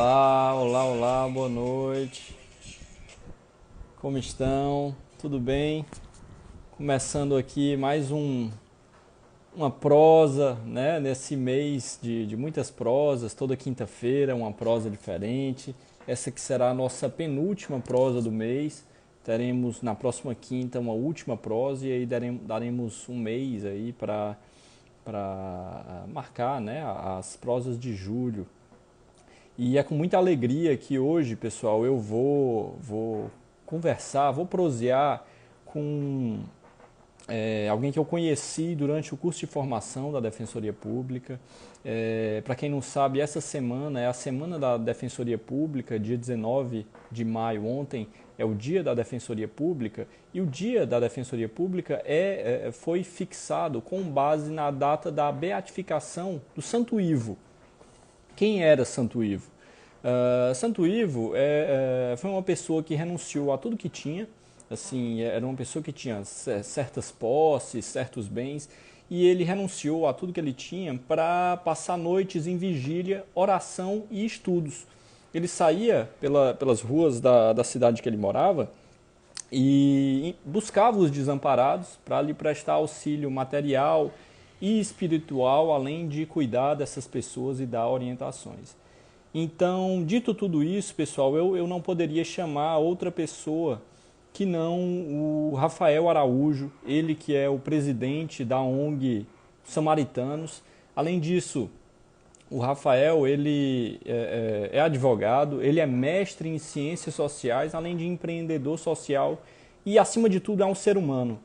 Olá, olá, olá, boa noite. Como estão? Tudo bem? Começando aqui mais uma prosa, né? Nesse mês de muitas prosas, toda quinta-feira uma prosa diferente. Essa que será a nossa penúltima prosa do mês. Teremos na próxima quinta uma última prosa e aí daremos um mês aí para marcar, né? As prosas de julho. E é com muita alegria que hoje, pessoal, eu vou conversar, vou prosear com alguém que eu conheci durante o curso de formação da Defensoria Pública. Para quem não sabe, essa semana é a Semana da Defensoria Pública, dia 19 de maio, ontem é o Dia da Defensoria Pública, e o Dia da Defensoria Pública foi fixado com base na data da beatificação do Santo Ivo. Quem era Santo Ivo? Santo Ivo foi uma pessoa que renunciou a tudo que tinha, assim, era uma pessoa que tinha certas posses, certos bens, e ele renunciou a tudo que ele tinha para passar noites em vigília, oração e estudos. Ele saía pelas ruas da cidade que ele morava e buscava os desamparados para lhe prestar auxílio material e espiritual, além de cuidar dessas pessoas e dar orientações. Então, dito tudo isso, pessoal, eu não poderia chamar outra pessoa que não o Rafael Araújo, ele que é o presidente da ONG Samaritanos. Além disso, o Rafael, ele é advogado, ele é mestre em ciências sociais, além de empreendedor social e, acima de tudo, é um ser humano.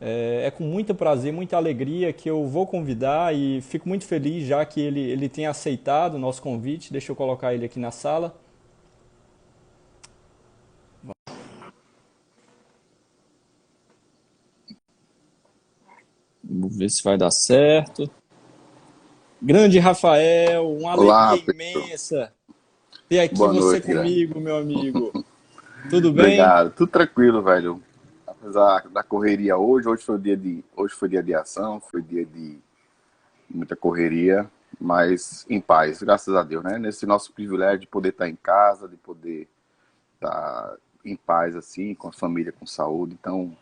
É com muito prazer, muita alegria que eu vou convidar e fico muito feliz já que ele tem aceitado o nosso convite. Deixa eu colocar ele aqui na sala. Vamos ver se vai dar certo. Grande Rafael, uma Olá, alegria Pedro. imensa ter aqui Boa você noite, grande. comigo, meu amigo. Tudo bem? Obrigado. Tudo tranquilo, velho. Apesar da correria hoje foi dia de ação, foi dia de muita correria, mas em paz, graças a Deus, né? Nesse nosso privilégio de poder estar em casa, de poder estar em paz assim, com a família, com saúde, então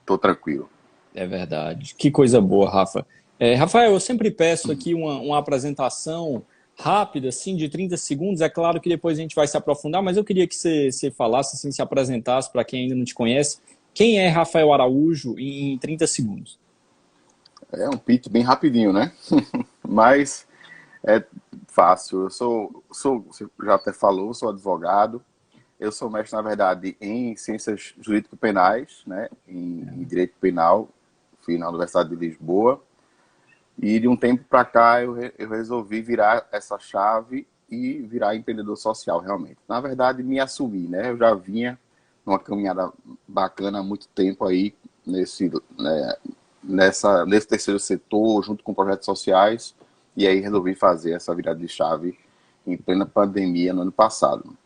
tô tranquilo. É verdade. Que coisa boa, Rafa. Rafael, eu sempre peço aqui uma apresentação rápida, assim, de 30 segundos. É claro que depois a gente vai se aprofundar, mas eu queria que você falasse, assim, se apresentasse para quem ainda não te conhece. Quem é Rafael Araújo em 30 segundos? É um pitch bem rapidinho, né? Mas é fácil. Você já até falou, sou advogado. Eu sou mestre, na verdade, em ciências jurídico-penais, né, em direito penal, fui na Universidade de Lisboa, e de um tempo para cá eu resolvi virar essa chave e virar empreendedor social, realmente. Na verdade, me assumi, né, eu já vinha numa caminhada bacana há muito tempo aí, nesse, né, nesse terceiro setor, junto com projetos sociais, e aí resolvi fazer essa virada de chave em plena pandemia no ano passado.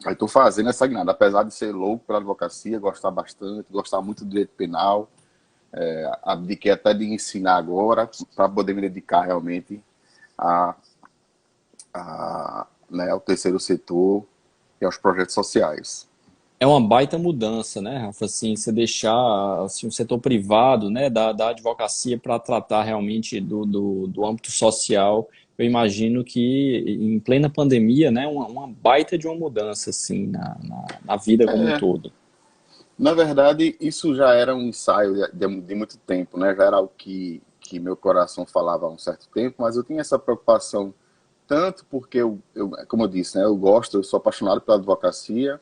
Aí estou fazendo essa guinada, apesar de ser louco pela advocacia, gostar bastante, gostar muito do direito penal, abdiquei até de ensinar agora para poder me dedicar realmente a, né, ao terceiro setor e aos projetos sociais. É uma baita mudança, né, Rafa? Assim, você deixar assim, o setor privado, né, da advocacia para tratar realmente do âmbito social. Eu imagino que em plena pandemia, né, uma baita de uma mudança assim na vida como um É, todo. na verdade, isso já era um ensaio de muito tempo, né? Já era algo que meu coração falava há um certo tempo, mas eu tinha essa preocupação tanto porque como eu disse, né, eu sou apaixonado pela advocacia,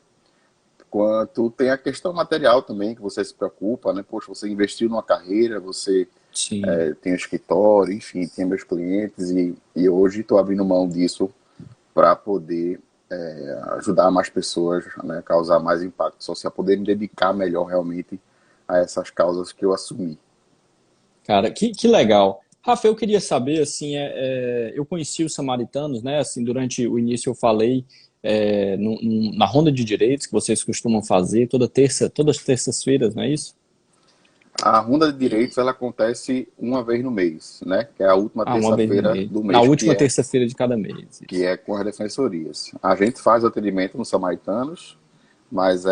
quanto tem a questão material também, que você se preocupa, né? Poxa, você investiu numa carreira, você Sim. tem um escritório, enfim, tem meus clientes, e hoje estou abrindo mão disso para poder ajudar mais pessoas, né? Causar mais impacto social, poder me dedicar melhor realmente a essas causas que eu assumi. Cara, que legal. Rafa, eu queria saber, assim, eu conheci os samaritanos, né? Assim, durante o início eu falei na ronda de direitos que vocês costumam fazer todas as terças-feiras, não é isso? A ronda de direitos ela acontece uma vez no mês, né? Que é a última Ah, uma vez no terça-feira mês. do Na mês, última terça-feira de cada mês. que Isso. é com as defensorias. A gente faz atendimento nos samaritanos, mas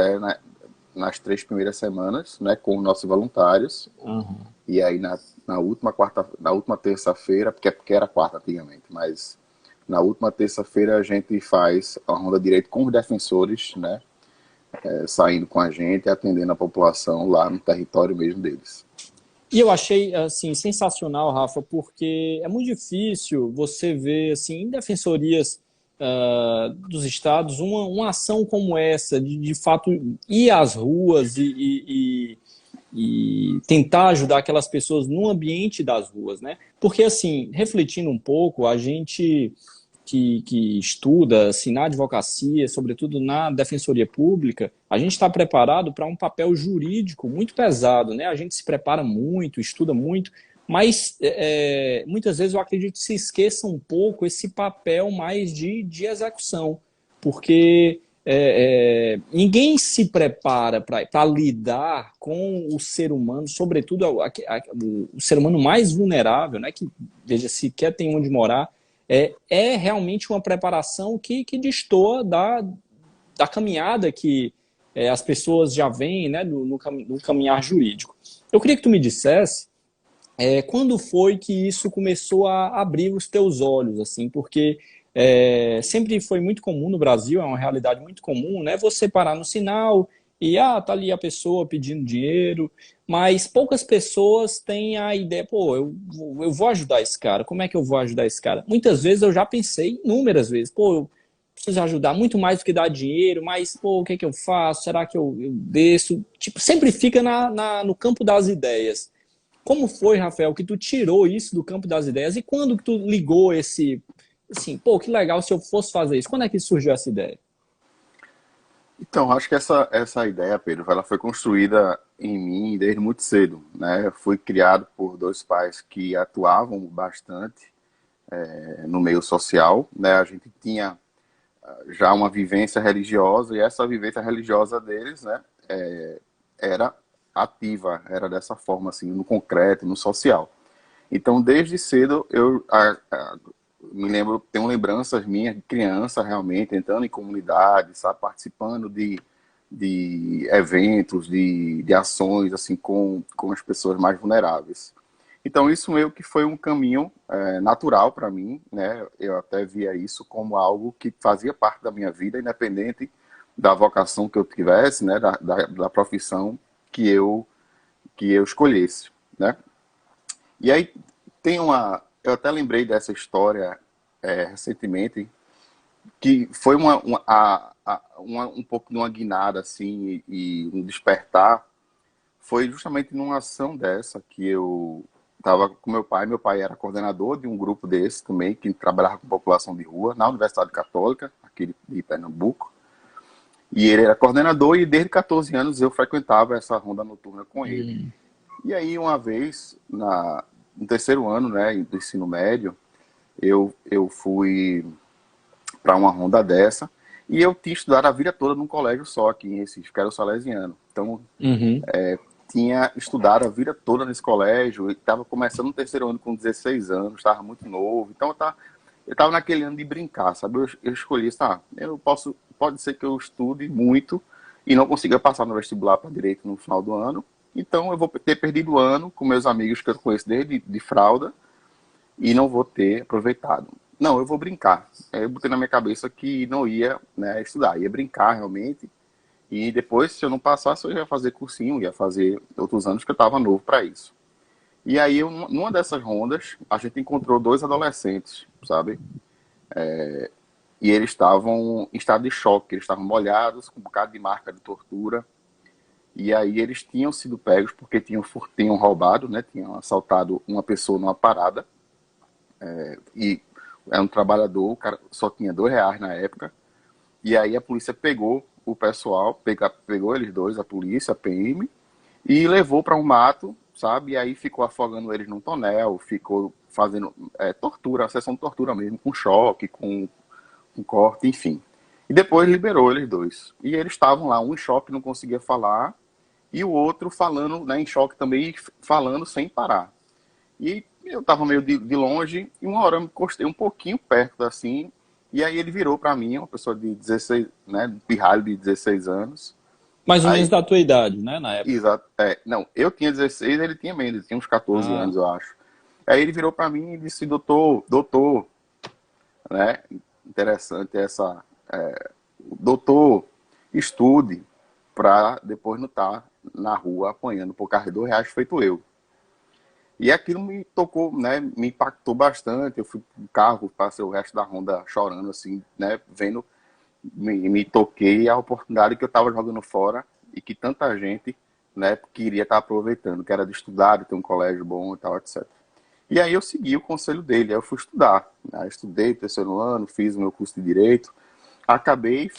nas 3 primeiras semanas, né? Com os nossos voluntários. Aham. E aí na última terça-feira, porque era quarta antigamente, mas na última terça-feira a gente faz a ronda de direito com os defensores, né? Saindo com a gente, atendendo a população lá no território mesmo deles. E eu achei assim sensacional, Rafa, porque é muito difícil você ver assim em defensorias dos estados uma ação como essa, de fato ir às ruas e tentar ajudar aquelas pessoas no ambiente das ruas, né? Porque assim, refletindo um pouco, a gente que estuda assim, na advocacia, sobretudo na defensoria pública, a gente está preparado para um papel jurídico muito pesado, né? A gente se prepara muito, estuda muito, mas muitas vezes eu acredito que se esqueça um pouco esse papel mais de execução, porque ninguém se prepara para lidar com o ser humano, sobretudo o ser humano mais vulnerável, né? Que veja sequer tem onde morar, é realmente uma preparação que destoa da caminhada que as pessoas já vêm, né, no caminhar jurídico. Eu queria que tu me dissesse quando foi que isso começou a abrir os teus olhos, assim, porque sempre foi muito comum no Brasil, é uma realidade muito comum, né? Você parar no sinal e tá ali a pessoa pedindo dinheiro, mas poucas pessoas têm a ideia, pô, eu vou ajudar esse cara, como é que eu vou ajudar esse cara? Muitas vezes eu já pensei, inúmeras vezes, pô, eu preciso ajudar muito mais do que dar dinheiro, mas, pô, o que é que eu faço? Será que eu desço? Tipo, sempre fica no campo das ideias. Como foi, Rafael, que tu tirou isso do campo das ideias e quando que tu ligou esse, assim, pô, que legal se eu fosse fazer isso? Quando é que surgiu essa ideia? Então, acho que essa ideia, Pedro, ela foi construída em mim desde muito cedo, né? Eu fui criado por dois pais que atuavam bastante no meio social, né? A gente tinha já uma vivência religiosa e essa vivência religiosa deles, né? Era ativa, era dessa forma, assim, no concreto, no social. Então, desde cedo, me lembro, tenho lembranças minhas de criança, realmente, entrando em comunidades, sabe, participando de eventos, de ações, assim, com as pessoas mais vulneráveis. Então, isso meio que foi um caminho natural para mim, né? Eu até via isso como algo que fazia parte da minha vida, independente da vocação que eu tivesse, né? Da profissão que eu, que eu escolhesse, né? E aí tem eu até lembrei dessa história recentemente, que foi um pouco de uma guinada, assim, e um despertar. Foi justamente numa ação dessa que eu estava com meu pai era coordenador de um grupo desse também, que trabalhava com população de rua, na Universidade Católica, aqui de Pernambuco. E ele era coordenador e desde 14 anos eu frequentava essa ronda noturna com ele. Hum. E aí, uma vez, no terceiro ano, né, do ensino médio, eu fui para uma ronda dessa e eu tinha estudado a vida toda num colégio só aqui em Recife, que era o Salesiano. Então, Uhum. tinha estudado a vida toda nesse colégio e estava começando o terceiro ano com 16 anos, estava muito novo. Então, eu estava naquele ano de brincar, sabe? Eu escolhi, pode ser que eu estude muito e não consiga passar no vestibular para direito no final do ano. Então, eu vou ter perdido o ano com meus amigos que eu conheço desde de fralda e não vou ter aproveitado. Não, eu vou brincar. Eu botei na minha cabeça que não ia, né, estudar, ia brincar realmente. E depois, se eu não passasse, eu ia fazer cursinho, ia fazer outros anos que eu estava novo para isso. E aí, numa dessas rondas, a gente encontrou dois adolescentes, sabe? E eles estavam em estado de choque, eles estavam molhados, com um bocado de marca de tortura. E aí eles tinham sido pegos porque tinham roubado, né? Tinham assaltado uma pessoa numa parada. E era um trabalhador, o cara só tinha R$ 2 na época. E aí a polícia pegou o pessoal, pegou eles dois, a polícia, a PM, e levou para um mato, sabe? E aí ficou afogando eles num tonel, ficou fazendo tortura, a sessão de tortura mesmo, com choque, com corte, enfim. E depois liberou eles dois. E eles estavam lá, um em choque, não conseguia falar, e o outro falando, né, em choque também, falando sem parar. E eu estava meio de longe, e uma hora eu me encostei um pouquinho perto, assim, e aí ele virou para mim, uma pessoa de 16, né, um pirralho de 16 anos. Mais ou menos Aí, da tua idade, né, na época. exato, não, eu tinha 16, ele tinha menos, ele tinha uns 14 Ah, anos, eu acho. Aí ele virou para mim e disse, doutor, né, interessante essa, doutor, estude para depois não estar na rua apanhando por causa de R$ 2 feito eu. E aquilo me tocou, né, me impactou bastante. Eu fui pro carro, passei o resto da ronda chorando, assim, né, vendo, me toquei a oportunidade que eu estava jogando fora e que tanta gente, né, queria estar aproveitando, que era de estudar, de ter um colégio bom e tal, etc. E aí eu segui o conselho dele, aí eu fui estudar. Né, estudei o terceiro ano, fiz o meu curso de Direito, acabei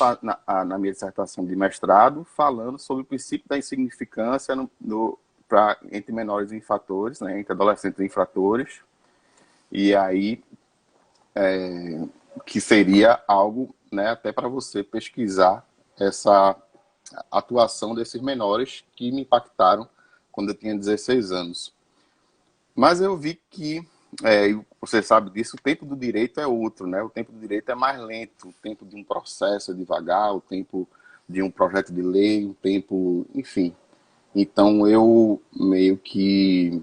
na minha dissertação de mestrado falando sobre o princípio da insignificância entre menores infratores, né, entre adolescentes infratores, e aí que seria algo, né, até para você pesquisar essa atuação desses menores que me impactaram quando eu tinha 16 anos. Mas eu vi que, você sabe disso, o tempo do direito é outro, né? O tempo do direito é mais lento, o tempo de um processo é devagar, o tempo de um projeto de lei, o tempo, enfim. Então eu meio que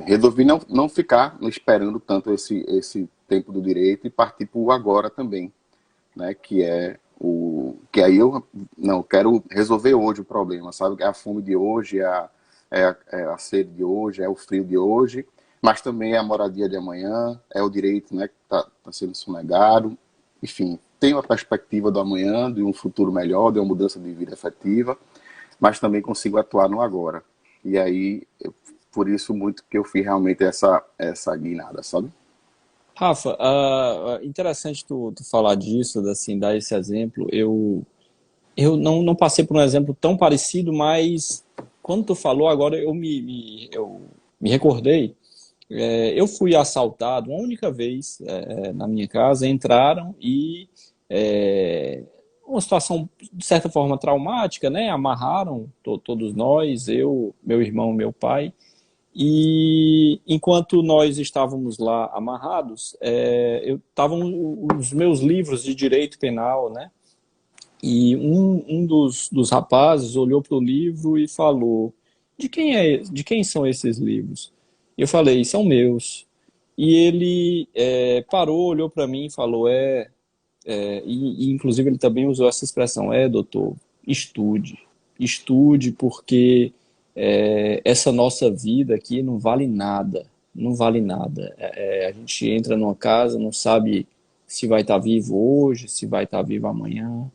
resolvi não ficar esperando tanto esse tempo do direito e partir para o agora também, né? Que aí eu não quero resolver hoje o problema, sabe? É a fome de hoje, é a sede de hoje, é o frio de hoje, mas também é a moradia de amanhã, é o direito, né, que está sendo sonegado, enfim, tenho a perspectiva do amanhã, de um futuro melhor, de uma mudança de vida efetiva, mas também consigo atuar no agora. E aí, por isso muito que eu fiz realmente essa guinada, sabe? Rafa, interessante tu falar disso, assim, dar esse exemplo. Eu não passei por um exemplo tão parecido, mas quando tu falou agora, eu me recordei. Eu fui assaltado uma única vez na minha casa, entraram e uma situação de certa forma traumática, né? Amarraram todos nós, eu, meu irmão, meu pai. E enquanto nós estávamos lá amarrados, estavam os meus livros de direito penal, né? E um dos rapazes olhou para o livro e falou: de quem são esses livros? Eu falei: são meus. E ele parou, olhou para mim e falou: e inclusive ele também usou essa expressão: doutor, estude, estude, porque essa nossa vida aqui não vale nada, não vale nada. A gente entra numa casa, não sabe se vai estar vivo hoje, se vai estar vivo amanhã.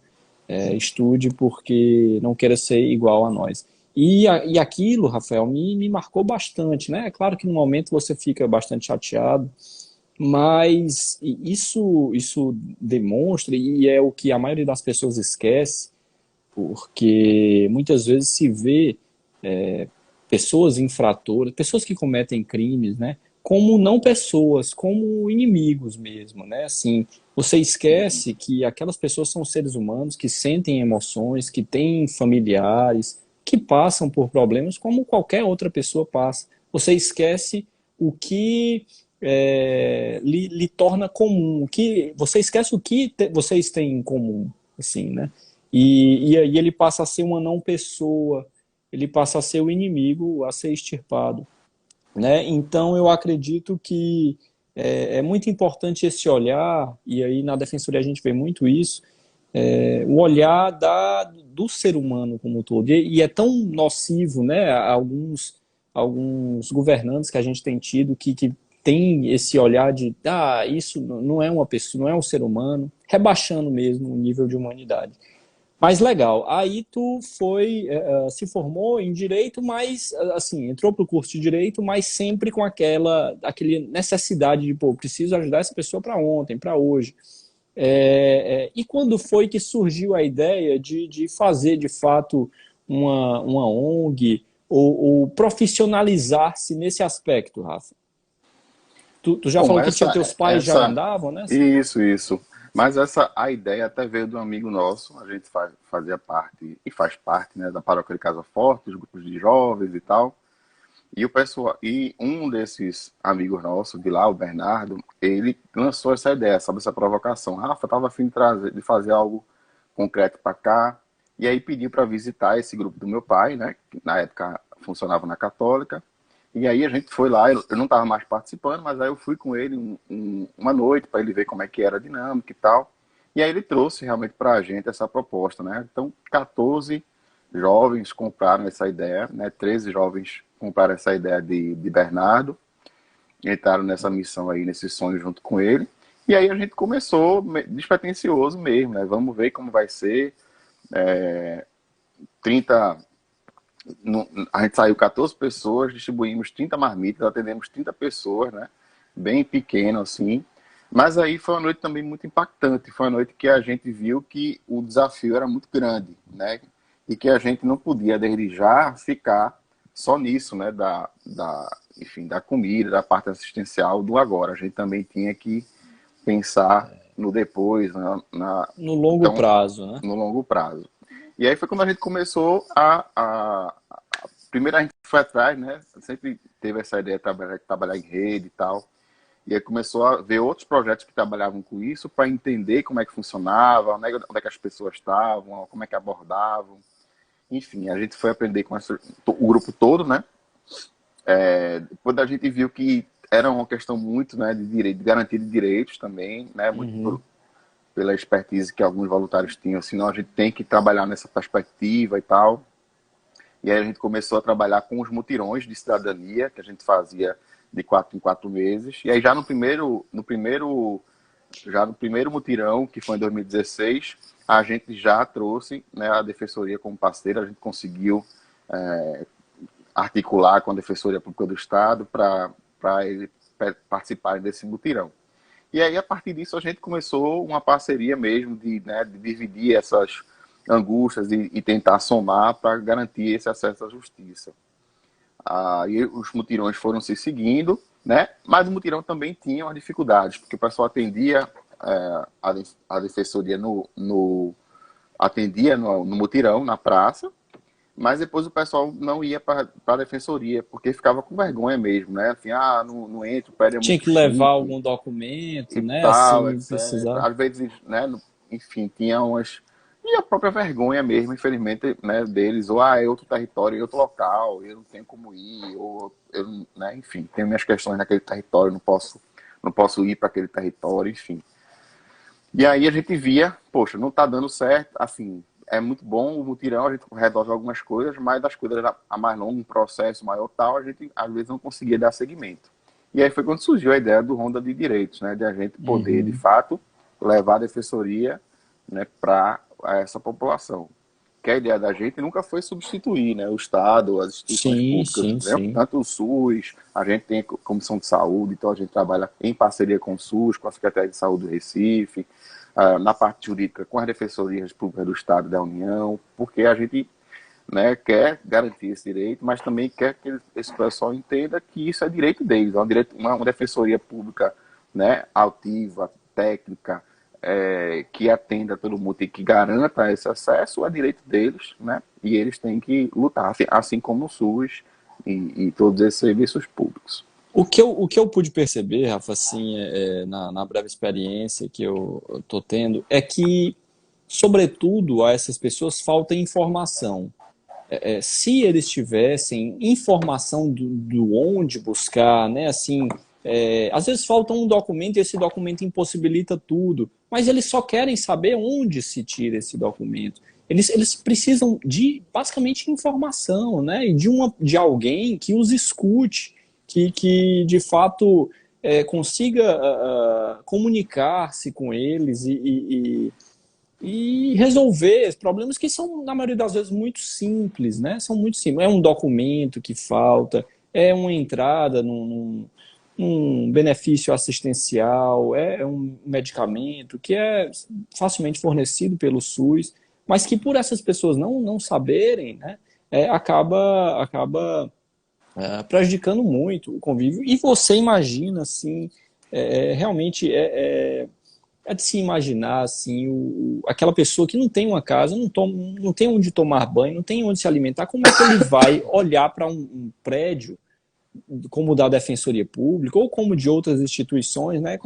Estude porque não queira ser igual a nós. E aquilo, Rafael, me marcou bastante, né? É claro que no momento você fica bastante chateado, mas isso demonstra, e é o que a maioria das pessoas esquece, porque muitas vezes se vê pessoas infratoras, pessoas que cometem crimes, né, como não pessoas, como inimigos mesmo, né? Assim, você esquece que aquelas pessoas são seres humanos que sentem emoções, que têm familiares, que passam por problemas como qualquer outra pessoa passa. Você esquece o que lhe torna comum, você esquece o que vocês têm em comum, assim, né? E aí ele passa a ser uma não pessoa, ele passa a ser o inimigo a ser extirpado, né? Então eu acredito que é muito importante esse olhar, e aí na Defensoria a gente vê muito isso, o olhar do ser humano como um todo. E é tão nocivo, né? Alguns governantes que a gente tem tido que tem esse olhar de isso não é uma pessoa, não é um ser humano, rebaixando mesmo o nível de humanidade. Mas legal, aí tu se formou em Direito, mas, assim, entrou para o curso de Direito, mas sempre com aquela necessidade de, pô, preciso ajudar essa pessoa para ontem, para hoje. E quando foi que surgiu a ideia de fazer, de fato, uma ONG ou profissionalizar-se nesse aspecto, Rafa? Tu já Bom, falou que teus pais já andavam, né? isso. Mas a ideia até veio de um amigo nosso, a gente fazia parte, e faz parte, né, da Paróquia de Casa Forte, os grupos de jovens e tal. E o pessoal, e um desses amigos nossos de lá, o Bernardo, ele lançou essa ideia, sabe, essa provocação. Rafa, estava a fim de fazer algo concreto para cá, e aí pediu para visitar esse grupo do meu pai, né, que na época funcionava na Católica. E aí a gente foi lá, eu não estava mais participando, mas aí eu fui com ele uma noite para ele ver como é que era a dinâmica e tal. E aí ele trouxe realmente para a gente essa proposta, né? Então, 14 jovens compraram essa ideia, né? 13 jovens compraram essa ideia de Bernardo, entraram nessa missão aí, nesse sonho junto com ele. E aí a gente começou despretensioso mesmo, né? Vamos ver como vai ser. 30 a gente saiu 14 pessoas, distribuímos 30 marmitas, atendemos 30 pessoas, né? Bem pequeno assim. Mas aí foi uma noite também muito impactante. Foi uma noite que a gente viu que o desafio era muito grande, né? E que a gente não podia, desde já, ficar só nisso, né? Enfim, da comida, da parte assistencial do agora. A gente também tinha que pensar no depois, No longo então, prazo, né? no longo prazo. E aí foi quando a gente começou primeiro a gente foi atrás, né? Sempre teve essa ideia de trabalhar em rede e tal. E aí começou a ver outros projetos que trabalhavam com isso para entender como é que funcionava, onde é que as pessoas estavam, como é que abordavam. Enfim, a gente foi aprender com o grupo todo, né? Depois a gente viu que era uma questão muito, né, de direito, de garantia de direitos também, né? Muito pela expertise que alguns voluntários tinham, senão a gente tem que trabalhar nessa perspectiva e tal. E aí a gente começou a trabalhar com os mutirões de cidadania, que a gente fazia de 4 em 4 meses. E aí já no primeiro mutirão, que foi em 2016, a gente já trouxe, né, a Defensoria como parceira, a gente conseguiu articular com a Defensoria Pública do Estado para eles participarem desse mutirão. E aí, a partir disso, a gente começou uma parceria mesmo né, de dividir essas angústias e tentar somar para garantir esse acesso à justiça. E os mutirões foram se seguindo, né? Mas o mutirão também tinha umas dificuldades, porque o pessoal atendia a defensoria atendia no mutirão, na praça, mas depois o pessoal não ia para a defensoria, porque ficava com vergonha mesmo, né? Assim, não entra, o pé é Tinha muito que levar chique algum documento, e né? tal, Assim, etc. precisar. Às vezes, né, enfim, tinha umas... E a própria vergonha mesmo, infelizmente, né, deles, ou é outro território, é outro local, eu não tenho como ir, ou eu, né, enfim, tenho minhas questões naquele território, não posso ir para aquele território, enfim. E aí a gente via, poxa, não tá dando certo, assim, é muito bom o mutirão, a gente resolve algumas coisas, mas das coisas a mais longo, um processo maior tal, a gente às vezes não conseguia dar seguimento. E aí foi quando surgiu a ideia do Ronda de Direitos, né, de a gente poder, de fato, levar a defensoria, né, para essa população. Que a ideia da gente nunca foi substituir, né, o Estado, as instituições Sim, públicas, sim, né? sim. Tanto o SUS, a gente tem a Comissão de Saúde, então a gente trabalha em parceria com o SUS, com a Secretaria de Saúde do Recife, na parte jurídica com as defensorias públicas do Estado e da União, porque a gente, né, quer garantir esse direito, mas também quer que esse pessoal entenda que isso é direito deles, é uma defensoria pública, né, altiva, técnica, que atenda todo mundo e que garanta esse acesso, é direito deles, né, e eles têm que lutar, assim como o SUS e todos esses serviços públicos. O que eu pude perceber, Rafa, assim, na breve experiência que eu estou tendo, é que, sobretudo, a essas pessoas falta informação. Se eles tivessem informação do onde buscar, né, assim, às vezes falta um documento e esse documento impossibilita tudo, mas eles só querem saber onde se tira esse documento. Eles precisam de, basicamente, informação, né, e de alguém que os escute, que de fato consiga comunicar-se com eles e resolver problemas que são, na maioria das vezes, muito simples, né? São muito simples. É um documento que falta, é uma entrada num benefício assistencial, é um medicamento que é facilmente fornecido pelo SUS, mas que por essas pessoas não saberem, né, acaba prejudicando muito o convívio. E você imagina, assim, realmente é de se imaginar assim, aquela pessoa que não tem uma casa, não tem onde tomar banho, não tem onde se alimentar, como é que ele vai olhar para um prédio como da Defensoria Pública ou como de outras instituições, né?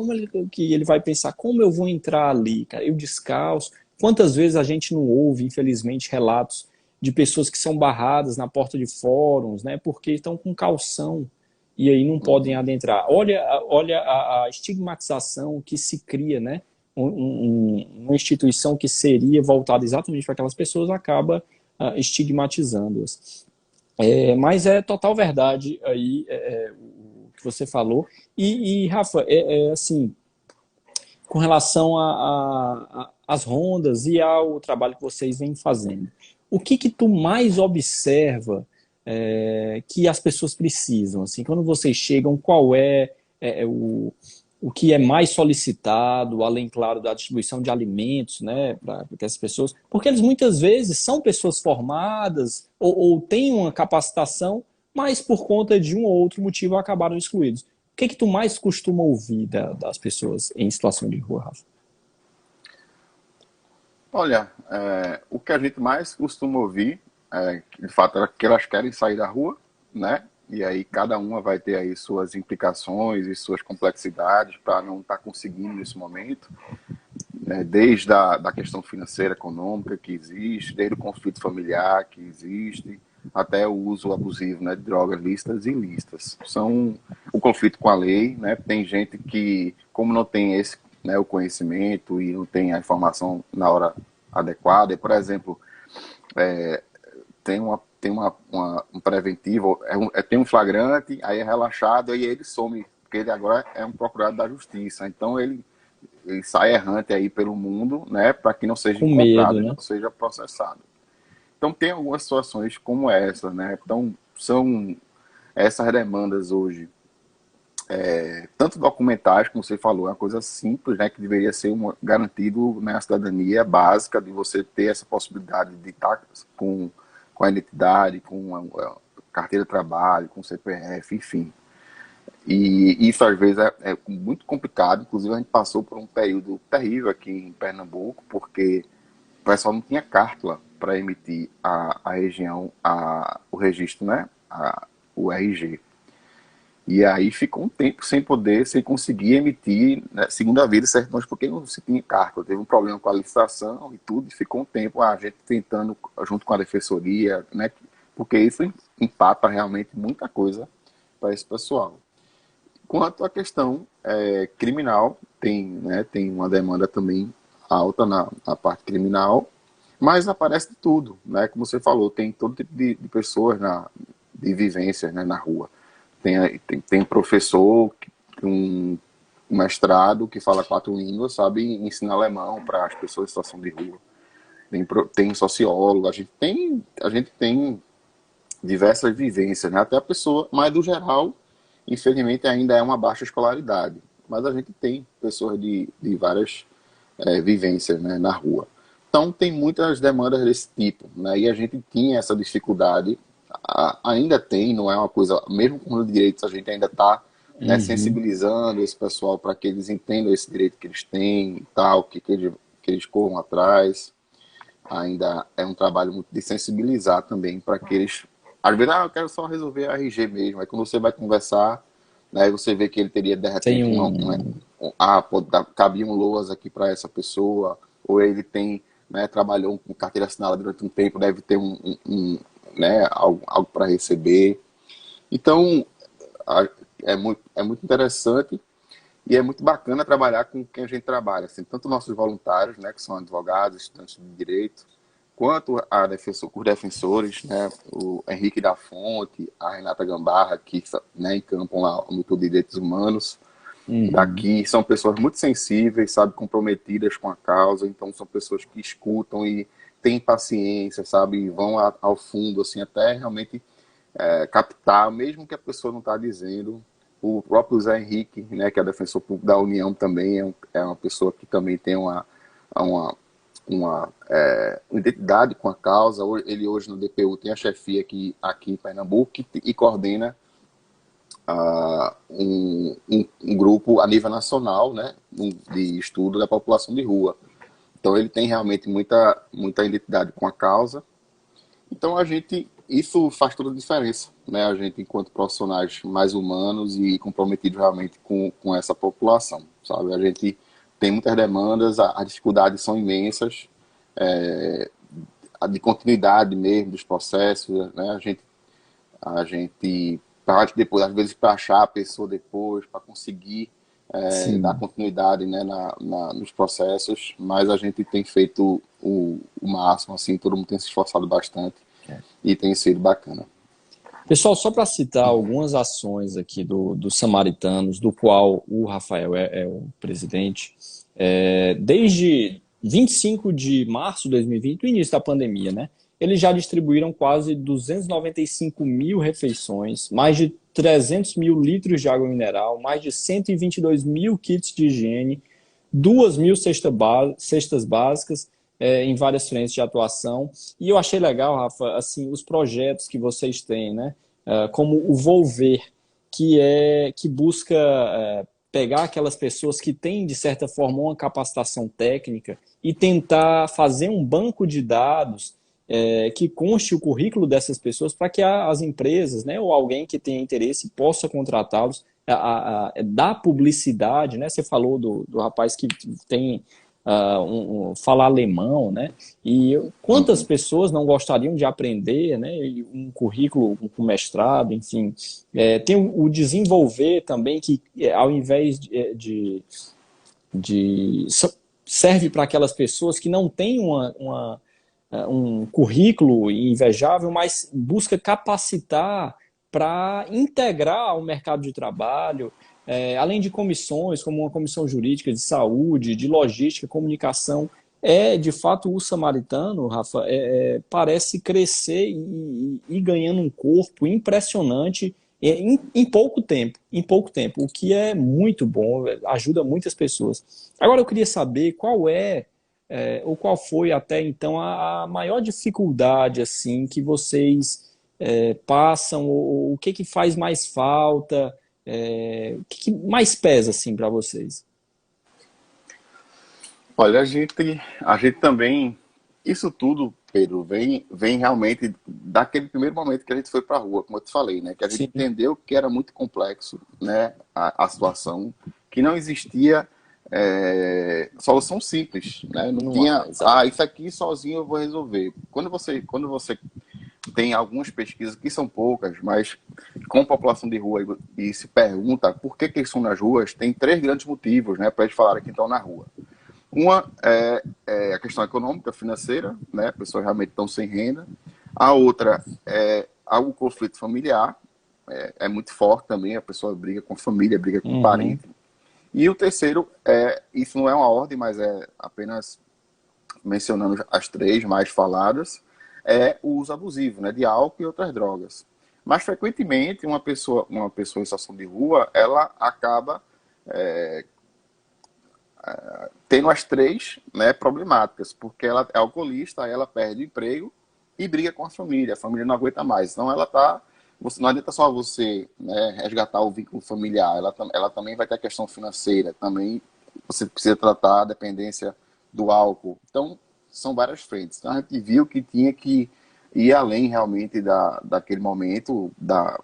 Que ele vai pensar como eu vou entrar ali, cara, eu descalço. Quantas vezes a gente não ouve, infelizmente, relatos de pessoas que são barradas na porta de fóruns, né? Porque estão com calção e aí não podem Uhum. adentrar. Olha a estigmatização que se cria, né? Uma instituição que seria voltada exatamente para aquelas pessoas acaba estigmatizando-as. Mas é total verdade aí o que você falou. Rafa, assim, com relação às rondas e ao trabalho que vocês vêm fazendo, o que tu mais observa que as pessoas precisam? Assim, quando vocês chegam, qual o que é mais solicitado, além, claro, da distribuição de alimentos, né, para essas pessoas, porque eles muitas vezes são pessoas formadas ou têm uma capacitação, mas por conta de um ou outro motivo acabaram excluídos. O que tu mais costuma ouvir das pessoas em situação de rua, Rafa? Olha, o que a gente mais costuma ouvir, de fato, é que elas querem sair da rua, né? E aí cada uma vai ter aí suas implicações e suas complexidades para não estar conseguindo nesse momento, né? Desde da questão financeira, econômica que existe, desde o conflito familiar que existe, até o uso abusivo, né, de drogas lícitas e ilícitas. São o conflito com a lei, né? Tem gente que, como não tem esse, né, o conhecimento e não tem a informação na hora adequada, e, por exemplo, um preventivo, tem um flagrante, aí é relaxado, aí ele some, porque ele agora é um procurado da justiça. Então ele sai errante aí pelo mundo, né, para que não seja Com medo, encontrado e né? não seja processado. Então tem algumas situações como essa, né? Então são essas demandas hoje, tanto documentais, como você falou, é uma coisa simples, né, que deveria ser garantido na cidadania básica de você ter essa possibilidade de estar com a identidade, com a carteira de trabalho, com o CPF, enfim. E isso às vezes é muito complicado. Inclusive a gente passou por um período terrível aqui em Pernambuco, porque o pessoal não tinha carta para emitir a região, o registro, né? O RG. E aí ficou um tempo sem poder, sem conseguir emitir, né, segunda vez certidões, porque não se tinha carta. Teve um problema com a licitação e tudo, e ficou um tempo a gente tentando, junto com a defensoria, né? Porque isso empata realmente muita coisa para esse pessoal. Quanto à questão criminal, tem uma demanda também alta na parte criminal, mas aparece de tudo, né? Como você falou, tem todo tipo de pessoas de vivências, né, na rua. Tem professor, um mestrado que fala 4 línguas, sabe ensinar alemão para as pessoas em situação de rua. Tem sociólogo, a gente tem diversas vivências, né? Até a pessoa, mas do geral, infelizmente ainda é uma baixa escolaridade. Mas a gente tem pessoas de várias vivências, né, na rua. Então tem muitas demandas desse tipo, né? E a gente tinha essa dificuldade, ainda tem, não é uma coisa, mesmo com os direitos, a gente ainda está, né, Uhum. sensibilizando esse pessoal para que eles entendam esse direito que eles têm e tal, que eles corram atrás. Ainda é um trabalho muito de sensibilizar também para que eles. Às vezes, eu quero só resolver a RG mesmo. Aí quando você vai conversar, né, você vê que ele teria de Tem repente um. cabiam loas aqui para essa pessoa, ou ele tem, né, trabalhou com carteira assinada durante um tempo, deve ter né, algo para receber. Então, é muito interessante e é muito bacana trabalhar com quem a gente trabalha, assim, tanto nossos voluntários, né, que são advogados, estudantes de direito, quanto os defensores, né, o Henrique da Fonte, a Renata Gambarra, que, né, encampam lá o Núcleo de Direitos Humanos Uhum. daqui, são pessoas muito sensíveis, sabe, comprometidas com a causa, então são pessoas que escutam e têm paciência, sabe, e vão ao fundo, assim, até realmente captar, mesmo que a pessoa não está dizendo. O próprio Zé Henrique, né, que é defensor público da União também, é uma pessoa que também tem uma, uma identidade com a causa. Ele hoje no DPU tem a chefia aqui em Pernambuco e coordena um grupo a nível nacional, né, de estudo da população de rua. Então ele tem realmente muita identidade com a causa. Então isso faz toda a diferença, né? A gente, enquanto profissionais mais humanos e comprometidos realmente com essa população, sabe? A gente tem muitas demandas, as dificuldades são imensas, a de continuidade mesmo dos processos, né? A gente depois, às vezes, para achar a pessoa depois, para conseguir dar Sim. continuidade, né, nos processos, mas a gente tem feito o máximo, assim, todo mundo tem se esforçado bastante e tem sido bacana. Pessoal, só para citar algumas ações aqui dos Samaritanos, do qual o Rafael é o presidente, desde 25 de março de 2020, o início da pandemia, né? Eles já distribuíram quase 295 mil refeições, mais de 300 mil litros de água mineral, mais de 122 mil kits de higiene, 2.000 cestas básicas em várias frentes de atuação. E eu achei legal, Rafa, assim, os projetos que vocês têm, né? Como o Volver, que busca pegar aquelas pessoas que têm, de certa forma, uma capacitação técnica e tentar fazer um banco de dados que conste o currículo dessas pessoas para que as empresas, né, ou alguém que tenha interesse possa contratá-los, dar publicidade, né? Você falou do rapaz que tem falar alemão, né? E quantas Uhum. pessoas não gostariam de aprender, né? Um currículo com mestrado, enfim. Tem o desenvolver também, que ao invés de serve para aquelas pessoas que não têm um currículo invejável, mas busca capacitar para integrar ao mercado de trabalho, além de comissões, como uma comissão jurídica de saúde, de logística, comunicação. De fato, o samaritano, Rafa, parece crescer e ganhando um corpo impressionante em pouco tempo, o que é muito bom, ajuda muitas pessoas. Agora eu queria saber ou qual foi até então a maior dificuldade assim que vocês passam, ou o que que faz mais falta, o que que mais pesa assim para vocês? Olha, a gente também, isso tudo, Pedro, vem realmente daquele primeiro momento que a gente foi para a rua, como eu te falei, né? Que a gente Sim, entendeu que era muito complexo, né? A situação, que não existia solução simples, né? Não não há, tinha, exato. isso aqui sozinho eu vou resolver. Quando você tem algumas pesquisas que são poucas, mas com população de rua e se pergunta por que eles estão nas ruas, tem três grandes motivos, né? Para eles falarem que estão na rua. Uma é a questão econômica, financeira, né? Pessoas realmente estão sem renda. A outra é algum conflito familiar, é muito forte também, a pessoa briga com família, briga com Uhum. parente. E o terceiro isso não é uma ordem, mas é apenas mencionando as três mais faladas, é o uso abusivo, né? De álcool e outras drogas. Mas frequentemente uma pessoa em situação de rua, ela acaba tendo as três, né, problemáticas, porque ela é alcoolista, aí ela perde o emprego e briga com a família não aguenta mais. Então não adianta só você, né, resgatar o vínculo familiar, ela também vai ter a questão financeira, também você precisa tratar a dependência do álcool. Então, são várias frentes. Então, a gente viu que tinha que ir além realmente daquele momento, da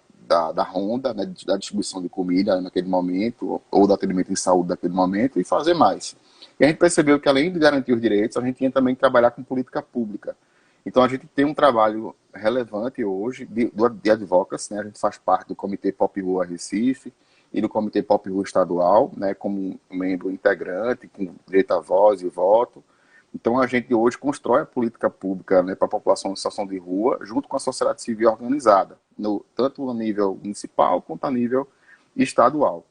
ronda, né, da distribuição de comida naquele momento, ou do atendimento em saúde daquele momento, e fazer mais. E a gente percebeu que, além de garantir os direitos, a gente tinha também que trabalhar com política pública. Então, a gente tem um trabalho relevante hoje de advocacy, né? A gente faz parte do Comitê Pop Rua Recife e do Comitê Pop Rua Estadual, né? Como um membro integrante, com direito à voz e voto. Então, a gente hoje constrói a política pública, né, para a população em situação de rua, junto com a sociedade civil organizada, tanto a nível municipal quanto a nível estadual.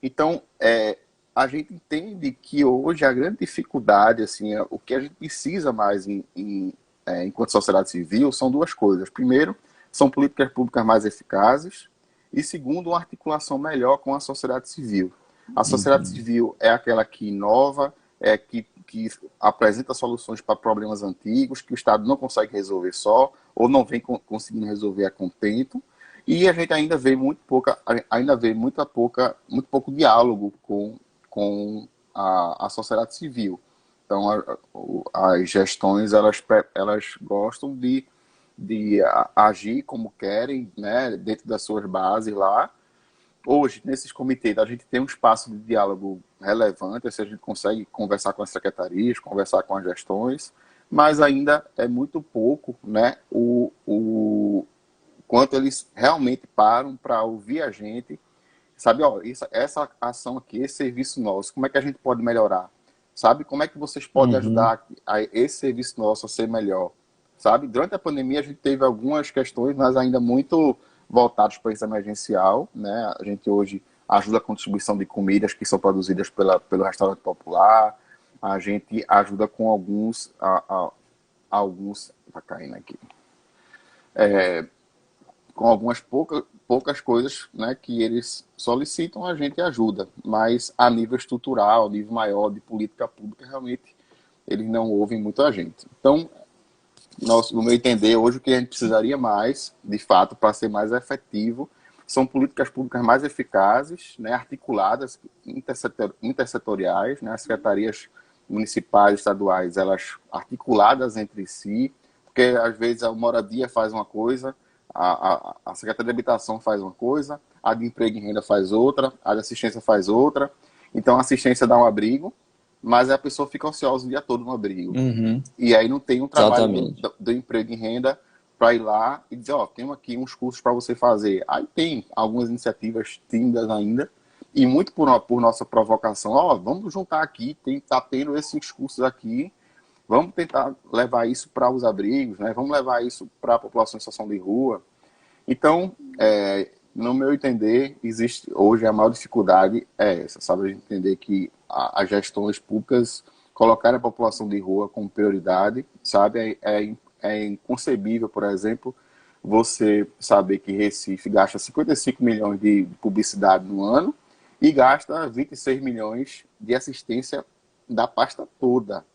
Então, a gente entende que hoje a grande dificuldade, assim, o que a gente precisa mais enquanto sociedade civil são duas coisas. Primeiro, são políticas públicas mais eficazes e, segundo, uma articulação melhor com a sociedade civil. A sociedade Uhum. civil é aquela que inova, que apresenta soluções para problemas antigos que o Estado não consegue resolver só ou não vem conseguindo resolver a contento. E a gente ainda vê muito pouco diálogo com a sociedade civil. Então, as gestões, elas gostam de agir como querem, né, dentro das suas bases lá. Hoje, nesses comitês, a gente tem um espaço de diálogo relevante, assim, a gente consegue conversar com as secretarias, conversar com as gestões, mas ainda é muito pouco, né, o quanto eles realmente param para ouvir a gente, sabe, ó, essa ação aqui, esse serviço nosso, como é que a gente pode melhorar? Sabe, como é que vocês podem Uhum. ajudar esse serviço nosso a ser melhor? Sabe, durante a pandemia a gente teve algumas questões, mas ainda muito voltados para esse emergencial, né? A gente hoje ajuda com distribuição de comidas que são produzidas pelo restaurante popular, a gente ajuda com alguns, tá caindo aqui, com algumas poucas coisas, né, que eles solicitam, a gente ajuda, mas a nível estrutural, nível maior de política pública, realmente eles não ouvem muito a gente. Então, no meu entender, hoje o que a gente precisaria mais, de fato, para ser mais efetivo, são políticas públicas mais eficazes, né, articuladas, intersetoriais, né, as secretarias municipais, estaduais, elas articuladas entre si, porque às vezes a moradia faz uma coisa, a Secretaria de Habitação faz uma coisa, a de Emprego e Renda faz outra, a de Assistência faz outra. Então a assistência dá um abrigo, mas a pessoa fica ociosa o dia todo no abrigo. Uhum. E aí não tem um trabalho Exatamente. do Emprego e Renda para ir lá e dizer, ó, tem aqui uns cursos para você fazer. Aí tem algumas iniciativas tímidas ainda, e muito por nossa provocação, ó, vamos juntar aqui, tá tendo esses cursos aqui, vamos tentar levar isso para os abrigos, né? Vamos levar isso para a população em situação de rua. Então, no meu entender, existe hoje a maior dificuldade é essa, sabe? A gente entender que as gestões públicas colocarem a população de rua como prioridade, sabe? É inconcebível, por exemplo, você saber que Recife gasta 55 milhões de publicidade no ano e gasta 26 milhões de assistência da pasta toda.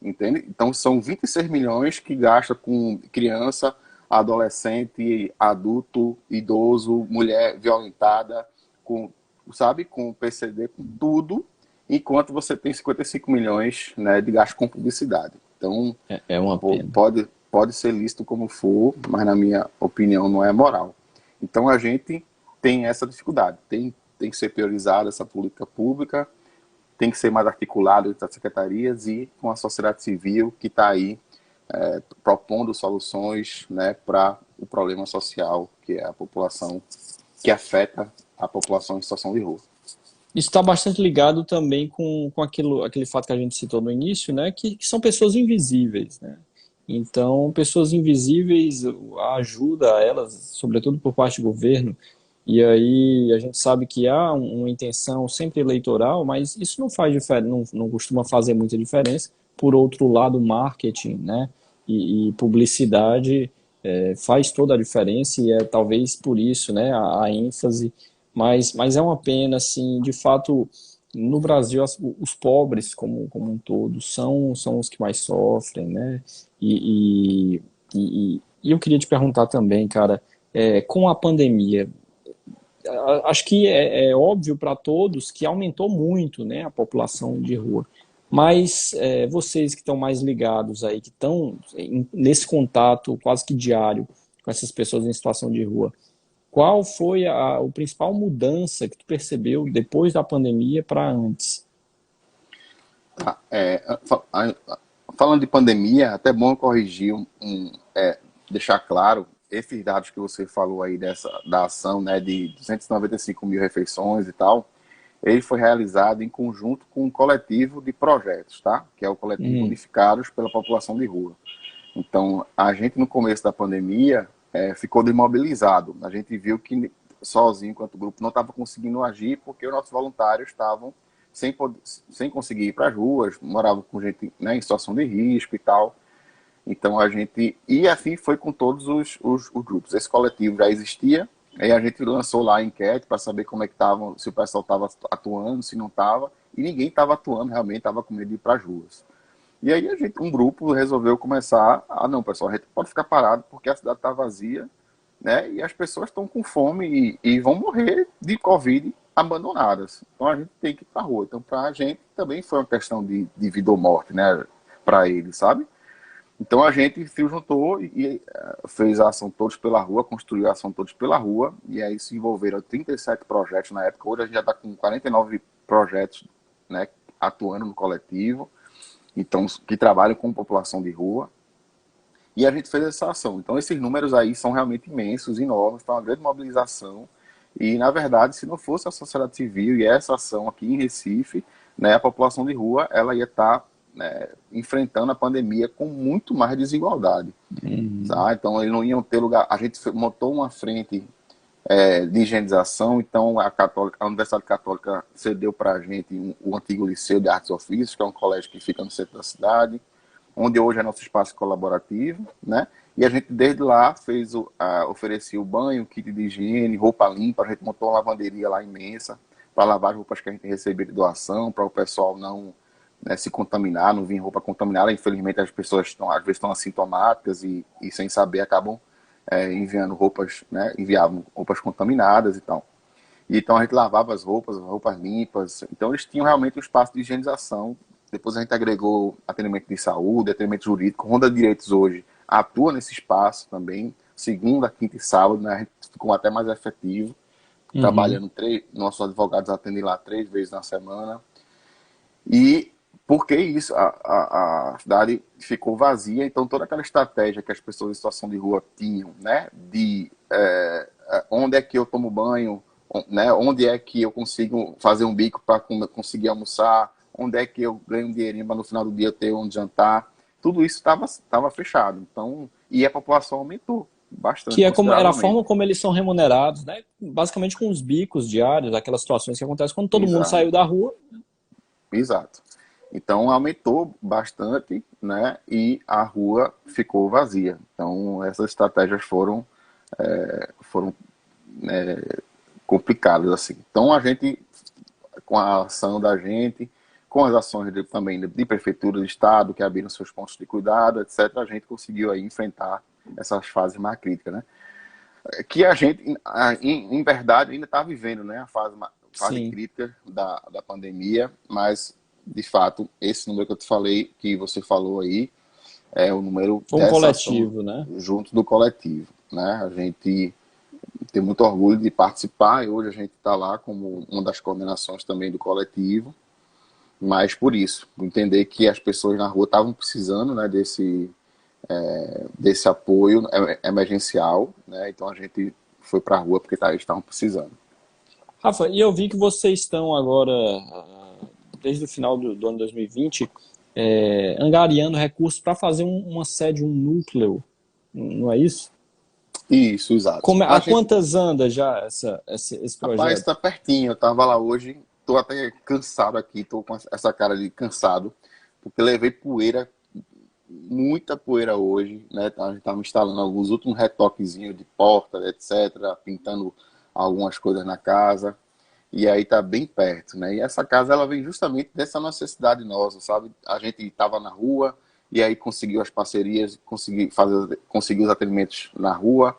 Entende? Então são 26 milhões que gasta com criança, adolescente, adulto, idoso, mulher violentada, com, sabe, com PCD, com tudo, enquanto você tem 55 milhões, né, de gasto com publicidade. Então, É uma pena. pode ser lícito como for, mas na minha opinião não é moral. Então a gente tem essa dificuldade, tem que ser priorizada essa política pública, tem que ser mais articulado entre as secretarias e com a sociedade civil que está aí propondo soluções, né, para o problema social que é a população, que afeta a população em situação de rua. Isso está bastante ligado também com aquele fato que a gente citou no início, né, que são pessoas invisíveis, né? Então, pessoas invisíveis, a ajuda a elas, sobretudo por parte do governo, e aí a gente sabe que há uma intenção sempre eleitoral, mas isso não faz diferença, não costuma fazer muita diferença. Por outro lado, marketing, né, e publicidade faz toda a diferença e é talvez por isso, né, a ênfase, mas é uma pena, assim, de fato, no Brasil os pobres como um todo são os que mais sofrem, né, e eu queria te perguntar também, cara, com a pandemia, acho que é óbvio para todos que aumentou muito, né, a população de rua. Mas vocês que estão mais ligados aí, que estão nesse contato quase que diário com essas pessoas em situação de rua, qual foi a principal mudança que tu percebeu depois da pandemia para antes? Falando de pandemia, é até bom corrigir, deixar claro, esses dados que você falou aí da ação, né, de 295 mil refeições e tal, ele foi realizado em conjunto com um coletivo de projetos, tá? Que é o coletivo Hum, Unificados pela População de Rua. Então, a gente no começo da pandemia ficou desmobilizado. A gente viu que sozinho, enquanto grupo, não estava conseguindo agir porque os nossos voluntários estavam sem conseguir ir para as ruas, moravam com gente, né, em situação de risco e tal. Então a gente. E assim foi com todos os grupos. Esse coletivo já existia, aí a gente lançou lá a enquete para saber como é que estava, se o pessoal estava atuando, se não estava, e ninguém estava atuando realmente, estava com medo de ir para as ruas. E aí um grupo resolveu começar, não, pessoal, a gente pode ficar parado porque a cidade está vazia, né? E as pessoas estão com fome e vão morrer de Covid abandonadas. Então a gente tem que ir para a rua. Então para a gente também foi uma questão de vida ou morte, né? Para eles, sabe? Então a gente se juntou e fez a ação Todos pela Rua, construiu a ação Todos pela Rua, e aí se envolveram 37 projetos na época. Hoje a gente já está com 49 projetos, né, atuando no coletivo, então que trabalham com população de rua. E a gente fez essa ação. Então, esses números aí são realmente imensos, enormes, foi uma grande mobilização. E, na verdade, se não fosse a sociedade civil e essa ação aqui em Recife, né, a população de rua ela ia estar, né, enfrentando a pandemia com muito mais desigualdade. Tá? Então, eles não iam ter lugar. A gente montou uma frente de higienização, então a Universidade Católica cedeu para a gente o antigo Liceu de Artes e Ofícios, que é um colégio que fica no centro da cidade, onde hoje é nosso espaço colaborativo, né? E a gente desde lá oferecia o banho, kit de higiene, roupa limpa, a gente montou uma lavanderia lá imensa para lavar as roupas que a gente recebia de doação, para o pessoal não, né, se contaminar, não vir roupa contaminada. Infelizmente as pessoas às vezes estão assintomáticas e sem saber acabam enviando roupas, né, enviavam roupas contaminadas e tal. E então a gente lavava as roupas limpas. Então eles tinham realmente um espaço de higienização. Depois a gente agregou atendimento de saúde, atendimento jurídico. Ronda Direitos hoje atua nesse espaço também, segunda, quinta e sábado, né? A gente ficou até mais efetivo, trabalhando nossos advogados atendem lá 3 vezes na semana. E por que isso? A cidade ficou vazia, então toda aquela estratégia que as pessoas em situação de rua tinham, né? De onde é que eu tomo banho, né? Onde é que eu consigo fazer um bico para conseguir almoçar, onde é que eu ganho um dinheirinho para no final do dia eu ter onde jantar, tudo isso estava fechado. Então, e a população aumentou bastante, Que é como, era a consideravelmente. forma como eles são remunerados, né? Basicamente com os bicos diários, aquelas situações que acontecem quando todo mundo Exato, saiu da rua. exato. Então aumentou bastante, né? E a rua ficou vazia. Então essas estratégias foram complicadas assim. Então a gente, com a ação da gente, com as ações também de prefeitura, de estado, que abriram seus pontos de cuidado, etc., a gente conseguiu aí enfrentar essas fases mais críticas, né? Que a gente, em verdade, ainda está vivendo, né? A fase Sim. crítica da pandemia, mas, de fato, esse número que eu te falei, que você falou aí, é o número Foi um dessa ação coletivo, né? junto do coletivo, né? A gente tem muito orgulho de participar e hoje a gente está lá como uma das coordenações também do coletivo, mas por isso, entender que as pessoas na rua estavam precisando, né, desse apoio emergencial, né? Então a gente foi para a rua porque eles estavam precisando. Rafa, e eu vi que vocês estão agora, desde o final do ano 2020, angariando recursos para fazer uma sede, um núcleo, não é isso? Isso, exato. Como, A há gente, quantas anda já esse rapaz, projeto? está pertinho. Eu estava lá hoje, estou até cansado aqui, estou com essa cara de cansado, porque levei poeira, muita poeira hoje, né? A gente estava instalando alguns últimos retoquezinhos de porta, etc., pintando algumas coisas na casa. E aí tá bem perto, né? E essa casa ela vem justamente dessa necessidade nossa, sabe? A gente estava na rua e aí conseguiu as parcerias, conseguiu os atendimentos na rua,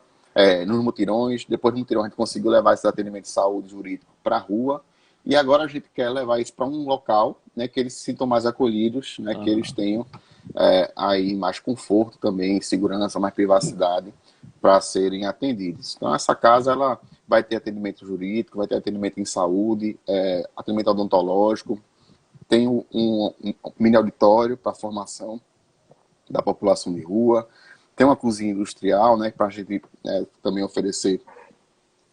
nos mutirões. Depois do mutirão a gente conseguiu levar esses atendimentos de saúde jurídico para a rua. E agora a gente quer levar isso para um local, né, que eles se sintam mais acolhidos, né, que eles tenham aí mais conforto também, segurança, mais privacidade para serem atendidos. Então essa casa ela vai ter atendimento jurídico, vai ter atendimento em saúde, atendimento odontológico, tem um mini auditório para formação da população de rua, tem uma cozinha industrial, né, para a gente também oferecer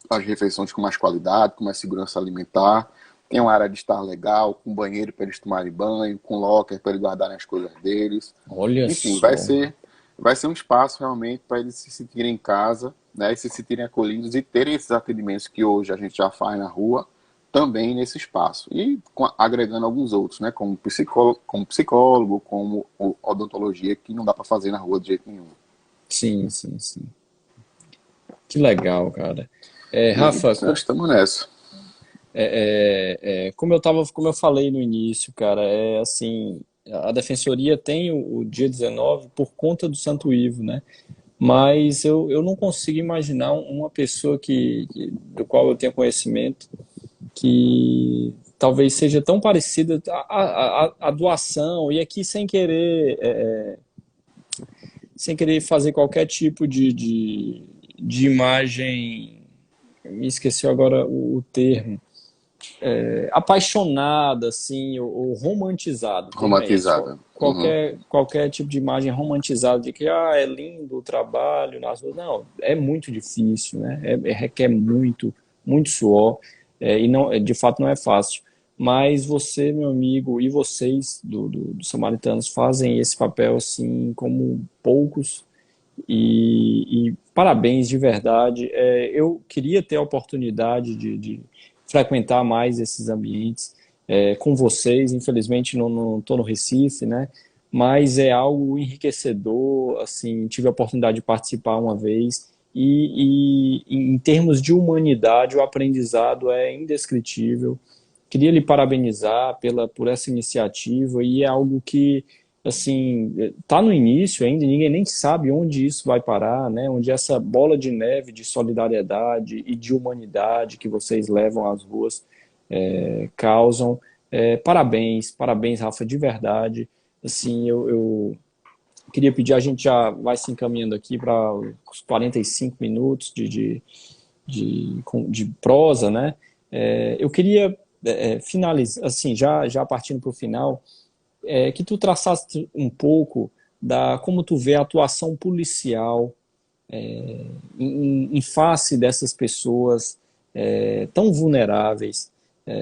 as refeições com mais qualidade, com mais segurança alimentar, tem uma área de estar legal, com banheiro para eles tomarem banho, com locker para eles guardarem as coisas deles. Olha Enfim, só. vai ser um espaço realmente para eles se sentirem em casa, né, e se sentirem acolhidos e terem esses atendimentos que hoje a gente já faz na rua, também nesse espaço. E agregando alguns outros, né, como odontologia, que não dá para fazer na rua de jeito nenhum. Sim, sim, sim. Que legal, cara. E Rafa, nós estamos nessa. como eu falei no início, cara, é assim, a Defensoria tem o dia 19 por conta do Santo Ivo, né? mas eu não consigo imaginar uma pessoa do qual eu tenha conhecimento que talvez seja tão parecida a doação, e aqui sem querer fazer qualquer tipo de imagem, me esqueci agora o termo, apaixonada, assim, ou romantizada, o termo é esse. Romantizada. Uhum. Qualquer tipo de imagem romantizada de que é lindo o trabalho nas ruas. Não, é muito difícil, né? Requer muito suor, e não, de fato não é fácil. Mas você, meu amigo, e vocês do Samaritanos fazem esse papel assim como poucos, e parabéns de verdade. Eu queria ter a oportunidade de frequentar mais esses ambientes com vocês. Infelizmente não estou no Recife, né? Mas é algo enriquecedor. Assim, tive a oportunidade de participar uma vez. E em termos de humanidade, o aprendizado é indescritível. Queria lhe parabenizar por essa iniciativa, e é algo que, assim, está no início ainda, ninguém nem sabe onde isso vai parar, né? Onde essa bola de neve de solidariedade e de humanidade que vocês levam às ruas causam. Parabéns, Rafa, de verdade. Assim, eu queria pedir, a gente já vai se encaminhando aqui para os 45 minutos de prosa, né? Eu queria finalizar, assim, já partindo para o final, que tu traçasse um pouco como tu vê a atuação policial em face dessas pessoas tão vulneráveis.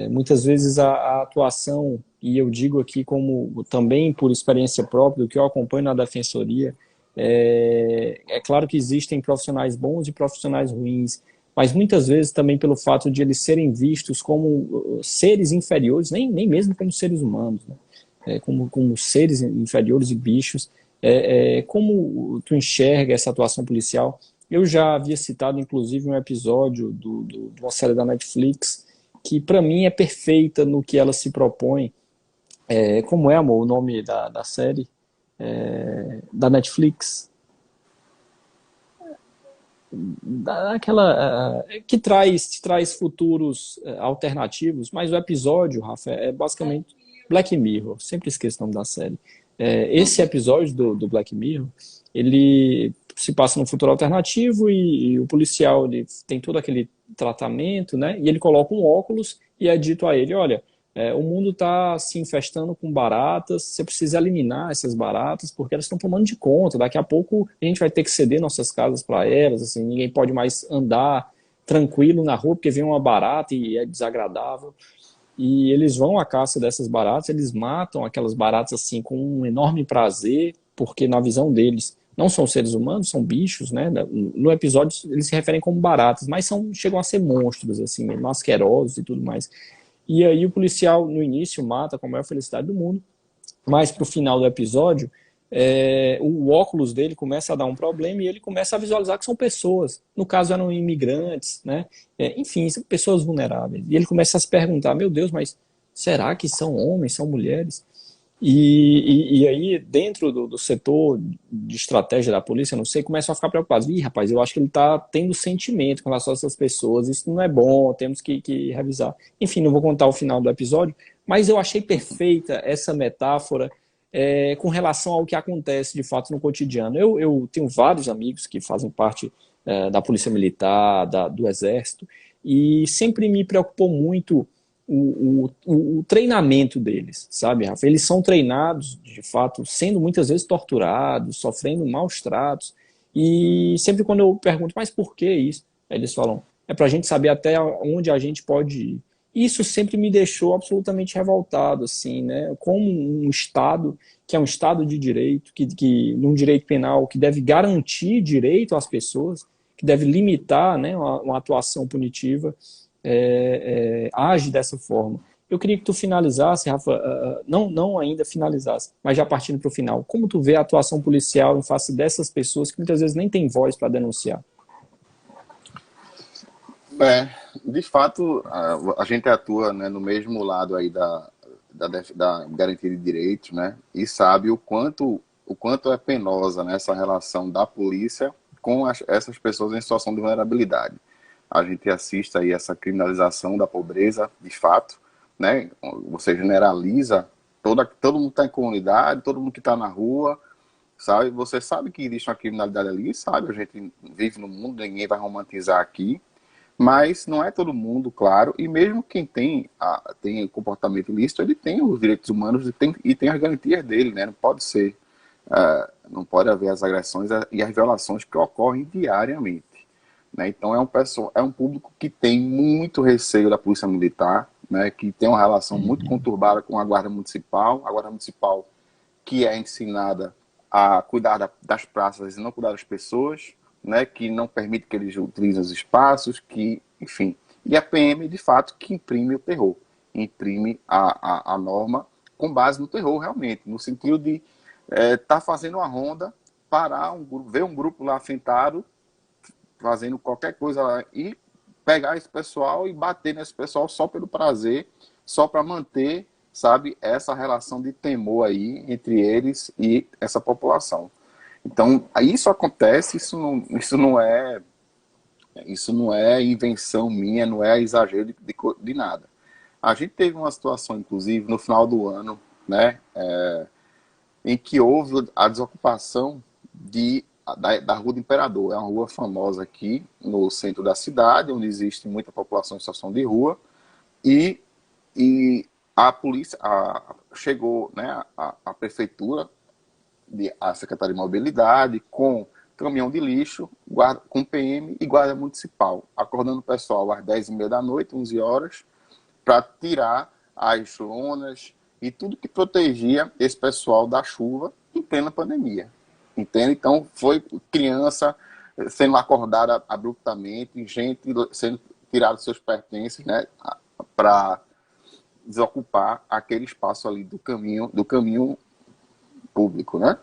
Muitas vezes a atuação, e eu digo aqui como também por experiência própria, do que eu acompanho na defensoria, é claro que existem profissionais bons e profissionais ruins, mas muitas vezes também pelo fato de eles serem vistos como seres inferiores, nem mesmo como seres humanos, né? Como seres inferiores e bichos. Como tu enxerga essa atuação policial? Eu já havia citado, inclusive, um episódio de uma série da Netflix que, para mim, é perfeita no que ela se propõe. Como é, amor, o nome da série? Da Netflix? Daquela que traz futuros alternativos, mas o episódio, Rafa, é basicamente Black Mirror. Sempre esqueço o nome da série. Esse Uhum. episódio do Black Mirror, ele se passa num futuro alternativo, e o policial ele tem todo aquele tratamento, né? E ele coloca um óculos e é dito a ele, olha, o mundo está se infestando com baratas, você precisa eliminar essas baratas porque elas estão tomando de conta. Daqui a pouco a gente vai ter que ceder nossas casas para elas, assim, ninguém pode mais andar tranquilo na rua porque vem uma barata e é desagradável. E eles vão à caça dessas baratas, eles matam aquelas baratas assim com um enorme prazer, porque na visão deles não são seres humanos, são bichos, né? No episódio eles se referem como baratas, mas chegam a ser monstros, assim, masquerosos e tudo mais. E aí o policial, no início, mata com a maior felicidade do mundo, mas pro final do episódio, o óculos dele começa a dar um problema e ele começa a visualizar que são pessoas. No caso, eram imigrantes, né? Enfim, são pessoas vulneráveis. E ele começa a se perguntar, meu Deus, mas será que são homens, são mulheres? E aí, dentro do setor de estratégia da polícia, não sei, começam a ficar preocupados. Ih, rapaz, eu acho que ele está tendo sentimento com relação a essas pessoas, isso não é bom, temos que revisar. Enfim, não vou contar o final do episódio, mas eu achei perfeita essa metáfora com relação ao que acontece de fato no cotidiano. Eu tenho vários amigos que fazem parte da Polícia Militar, do Exército, e sempre me preocupou muito o treinamento deles, sabe, Rafa? Eles são treinados, de fato, sendo muitas vezes torturados, sofrendo maus tratos, e sempre quando eu pergunto, mas por que isso? Eles falam, é para a gente saber até onde a gente pode ir. Isso sempre me deixou absolutamente revoltado, assim, né? Como um Estado, que é um Estado de direito, num direito penal, que deve garantir direito às pessoas, que deve limitar, né, uma atuação punitiva, age dessa forma. Eu queria que tu finalizasse, Rafa, não ainda finalizasse, mas já partindo para o final. Como tu vê a atuação policial em face dessas pessoas que muitas vezes nem têm voz para denunciar? De fato, a gente atua, né, no mesmo lado aí da garantia de direitos, né, e sabe o quanto é penosa, né, essa relação da polícia com essas pessoas em situação de vulnerabilidade. A gente assiste aí essa criminalização da pobreza, de fato, né? Você generaliza, todo mundo está em comunidade, todo mundo que está na rua, sabe? Você sabe que existe uma criminalidade ali, sabe? A gente vive no mundo, ninguém vai romantizar aqui, mas não é todo mundo, claro, e mesmo quem tem comportamento ilícito, ele tem os direitos humanos e tem as garantias dele, né? Não pode ser, não pode haver as agressões e as violações que ocorrem diariamente, né? Então é um público que tem muito receio da polícia militar, né? Que tem uma relação muito conturbada com a guarda municipal que é ensinada a cuidar das praças e não cuidar das pessoas, né, que não permite que eles utilizem os espaços, que, enfim. E a PM, de fato, que imprime o terror, imprime a norma com base no terror, realmente, no sentido de tá fazendo uma ronda, parar um grupo, ver um grupo lá sentado, fazendo qualquer coisa lá, e pegar esse pessoal e bater nesse pessoal só pelo prazer, só para manter, sabe, essa relação de temor aí entre eles e essa população. Então, isso acontece, isso não é invenção minha, não é exagero de nada. A gente teve uma situação, inclusive, no final do ano, né, em que houve a desocupação da Rua do Imperador. É uma rua famosa aqui no centro da cidade, onde existe muita população em situação de rua, e, e a polícia chegou, né, a prefeitura, a Secretaria de Mobilidade, com caminhão de lixo, com PM e guarda municipal, acordando o pessoal às 10h30 da noite, 11 horas, para tirar as lonas e tudo que protegia esse pessoal da chuva em plena pandemia. Entende? Então, foi criança sendo acordada abruptamente, gente sendo tirada dos seus pertences, né, para desocupar aquele espaço ali do caminho público, né?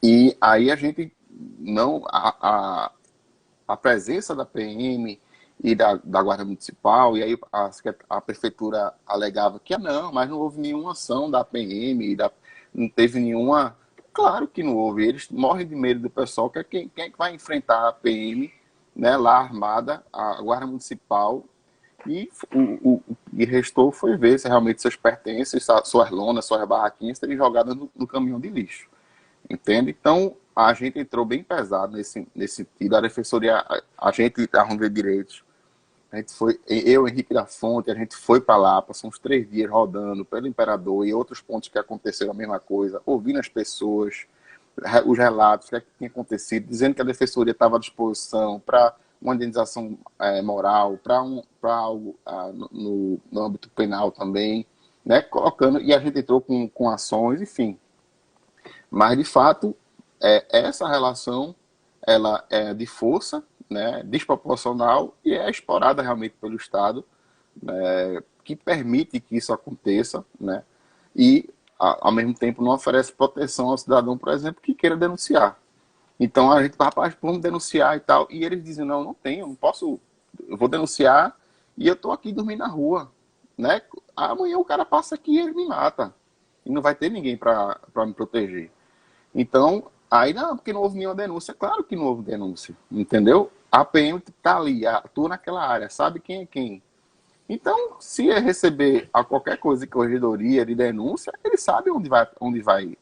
E aí a gente não a presença da PM e da Guarda Municipal, e aí a prefeitura alegava que não, mas não houve nenhuma ação da PM, não teve nenhuma. Claro que não houve, eles morrem de medo do pessoal, que é quem é que vai enfrentar a PM, né, lá armada, a Guarda Municipal, e o que restou foi ver se realmente seus pertences, suas lonas, suas barraquinhas seriam jogadas no caminhão de lixo. Entende? Então, a gente entrou bem pesado nesse sentido. A defensoria, a gente da Ronda de Direitos, a gente foi, eu, Henrique da Fonte, a gente foi para lá, passou uns 3 dias rodando pelo Imperador e outros pontos que aconteceram a mesma coisa, ouvindo as pessoas, os relatos, o que, é que tinha acontecido, dizendo que a defensoria estava à disposição para uma indenização moral, para algo no âmbito penal também, né? Colocando, e a gente entrou com ações, enfim. Mas, de fato, essa relação ela é de força, né, desproporcional e é explorada realmente pelo Estado, né, que permite que isso aconteça, né, e, ao mesmo tempo, não oferece proteção ao cidadão, por exemplo, que queira denunciar. Então, a gente, rapaz, vamos denunciar e tal, e eles dizem, não tenho, não posso, eu vou denunciar e eu estou aqui dormindo na rua, né, amanhã o cara passa aqui e ele me mata, e não vai ter ninguém para me proteger. Então, aí não, porque não houve nenhuma denúncia. Claro que não houve denúncia, entendeu? A PM está ali, atua naquela área, sabe quem é quem. Então, se é receber a qualquer coisa de corregedoria, de denúncia, ele sabe onde vai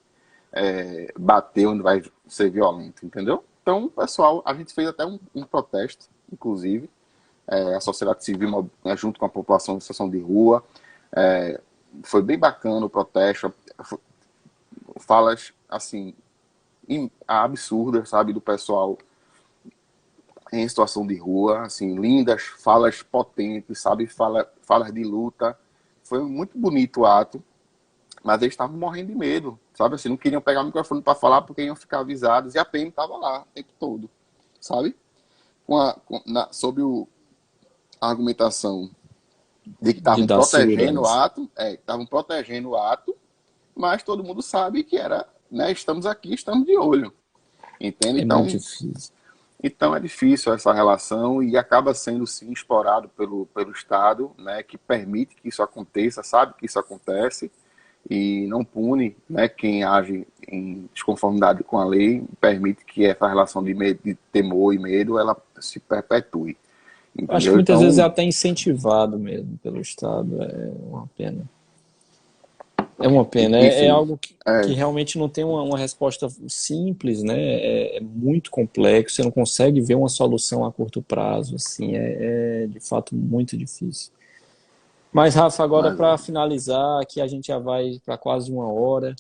bater, onde vai ser violento, entendeu? Então, pessoal, a gente fez até um protesto, inclusive, a sociedade civil, junto com a população em situação de rua. Foi bem bacana o protesto. Falas, assim, absurdas, sabe, do pessoal em situação de rua, assim, lindas, falas potentes, sabe, falas de luta. Foi muito bonito o ato, mas eles estavam morrendo de medo, sabe, assim, não queriam pegar o microfone para falar porque iam ficar avisados, e a PM estava lá o tempo todo, sabe, sob a argumentação de que De estavam dar protegendo o segurança. ato, mas todo mundo sabe que era, né, estamos aqui, estamos de olho, entende? É muito difícil. Então é difícil essa relação e acaba sendo sim explorado pelo Estado, né, que permite que isso aconteça, sabe que isso acontece e não pune, né, quem age em desconformidade com a lei, permite que essa relação de, medo, de temor e medo ela se perpetue, Eu acho que entendeu? muitas vezes é Então, até incentivado mesmo pelo Estado. É uma pena. É uma pena. É enfim, algo que é, realmente não tem uma resposta simples, né? É muito complexo. Você não consegue ver uma solução a curto prazo. Assim, é de fato muito difícil. Mas, Rafa, agora mas, para finalizar, aqui a gente já vai para quase uma hora.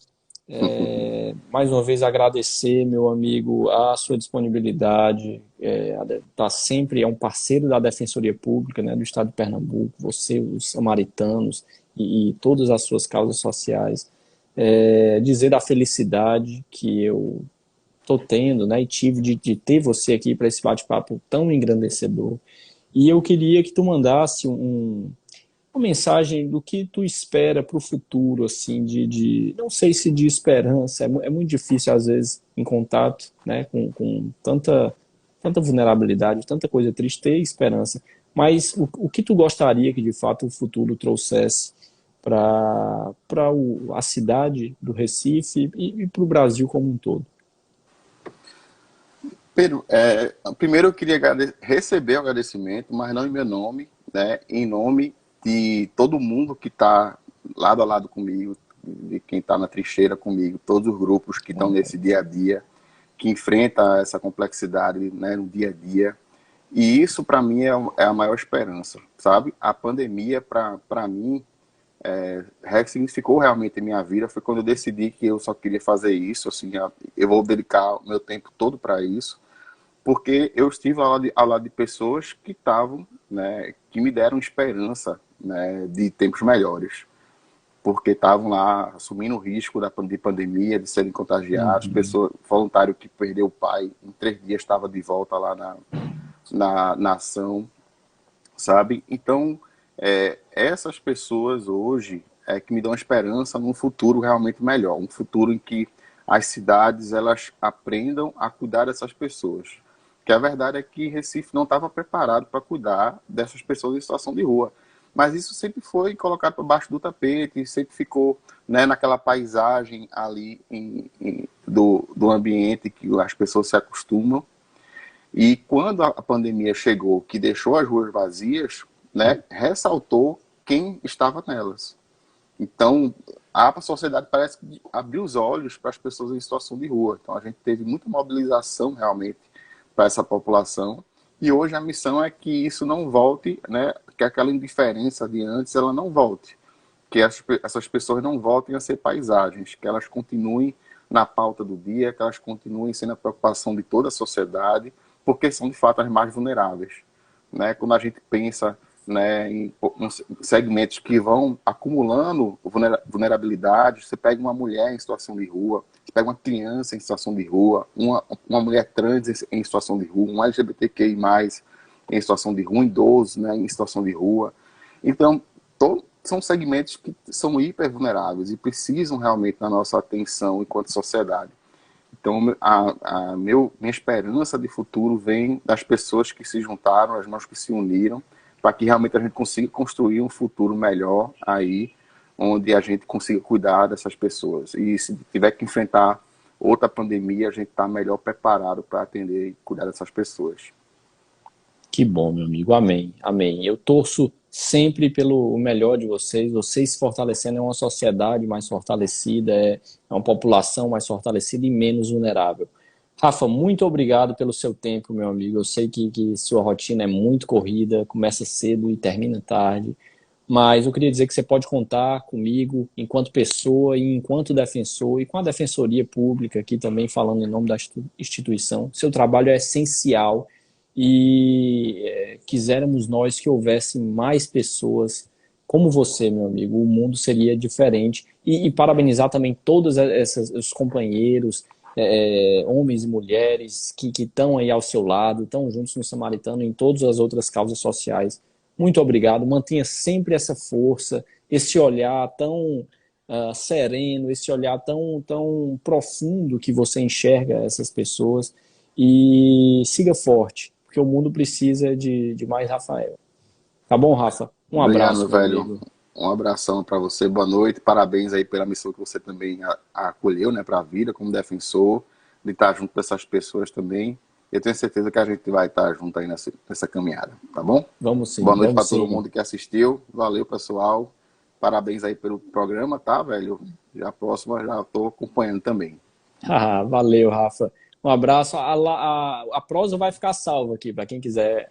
Mais uma vez agradecer, meu amigo, a sua disponibilidade. Tá sempre é um parceiro da Defensoria Pública, né, do Estado de Pernambuco. Você, os samaritanos e todas as suas causas sociais. Dizer da felicidade que eu estou tendo, né, e tive de ter você aqui para esse bate-papo tão engrandecedor. E eu queria que tu mandasse uma mensagem do que tu espera para o futuro, assim, não sei se de esperança, é muito difícil às vezes em contato, né, com tanta vulnerabilidade, tanta coisa triste, ter esperança, mas o que tu gostaria que de fato o futuro trouxesse para a cidade do Recife e para o Brasil como um todo? Pedro, primeiro eu queria receber o agradecimento, mas não em meu nome, né, em nome de todo mundo que está lado a lado comigo, de quem está na trincheira comigo, todos os grupos que estão nesse dia a dia, que enfrenta essa complexidade, né, no dia a dia. E isso, para mim, é a maior esperança, sabe? A pandemia, para mim, significou realmente a minha vida. Foi quando eu decidi que eu só queria fazer isso, assim, eu vou dedicar o meu tempo todo para isso, porque eu estive ao lado de pessoas que estavam, né, que me deram esperança, né, de tempos melhores, porque estavam lá assumindo o risco de pandemia, de serem contagiados, Uhum. pessoa, voluntário que perdeu o pai, em 3 dias estava de volta lá na ação, sabe? Então, essas pessoas hoje que me dão esperança num futuro realmente melhor, um futuro em que as cidades elas aprendam a cuidar dessas pessoas. Que a verdade é que Recife não estava preparado para cuidar dessas pessoas em situação de rua. Mas isso sempre foi colocado por baixo do tapete, sempre ficou, né, naquela paisagem ali do ambiente que as pessoas se acostumam. E quando a pandemia chegou, que deixou as ruas vazias, né, ressaltou quem estava nelas. Então, a sociedade parece que abriu os olhos para as pessoas em situação de rua. Então, a gente teve muita mobilização realmente para essa população. E hoje a missão é que isso não volte, né, que aquela indiferença de antes ela não volte, que essas pessoas não voltem a ser paisagens, que elas continuem na pauta do dia, que elas continuem sendo a preocupação de toda a sociedade, porque são de fato as mais vulneráveis, né? Quando a gente pensa, né, em segmentos que vão acumulando vulnerabilidade, você pega uma mulher em situação de rua, você pega uma criança em situação de rua, uma mulher trans em situação de rua, um LGBTQI+, em situação de rua, um idoso, né, em situação de rua. Então, são segmentos que são hiper vulneráveis e precisam realmente da nossa atenção enquanto sociedade. Então, minha esperança de futuro vem das pessoas que se juntaram, as mãos que se uniram, para que realmente a gente consiga construir um futuro melhor aí, onde a gente consiga cuidar dessas pessoas. E se tiver que enfrentar outra pandemia, a gente está melhor preparado para atender e cuidar dessas pessoas. Que bom, meu amigo. Amém. Amém. Eu torço sempre pelo melhor de vocês. Vocês se fortalecendo é uma sociedade mais fortalecida, é uma população mais fortalecida e menos vulnerável. Rafa, muito obrigado pelo seu tempo, meu amigo. Eu sei que sua rotina é muito corrida, começa cedo e termina tarde, mas eu queria dizer que você pode contar comigo enquanto pessoa e enquanto defensor e com a Defensoria Pública, aqui também falando em nome da instituição. Seu trabalho é essencial e quiséramos nós que houvesse mais pessoas como você, meu amigo, o mundo seria diferente. E parabenizar também todos os companheiros, homens e mulheres que estão aí ao seu lado, estão juntos no Samaritano e em todas as outras causas sociais. Muito obrigado. Mantenha sempre essa força, esse olhar tão sereno, esse olhar tão profundo que você enxerga essas pessoas e siga forte, porque o mundo precisa de mais Rafael. Tá bom, Rafa? Um Obrigado, meu abraço, meu velho. amigo. Um abração para você, boa noite, parabéns aí pela missão que você também acolheu, né, para a vida como defensor, de estar junto dessas pessoas também. Eu tenho certeza que a gente vai estar junto aí nessa caminhada, tá bom? Vamos Boa sim, noite para vamos todo sim. mundo que assistiu, valeu pessoal, parabéns aí pelo programa, tá, velho? Já a próxima já estou acompanhando também. Ah, valeu, Rafa. Um abraço. A prosa vai ficar salva aqui para quem quiser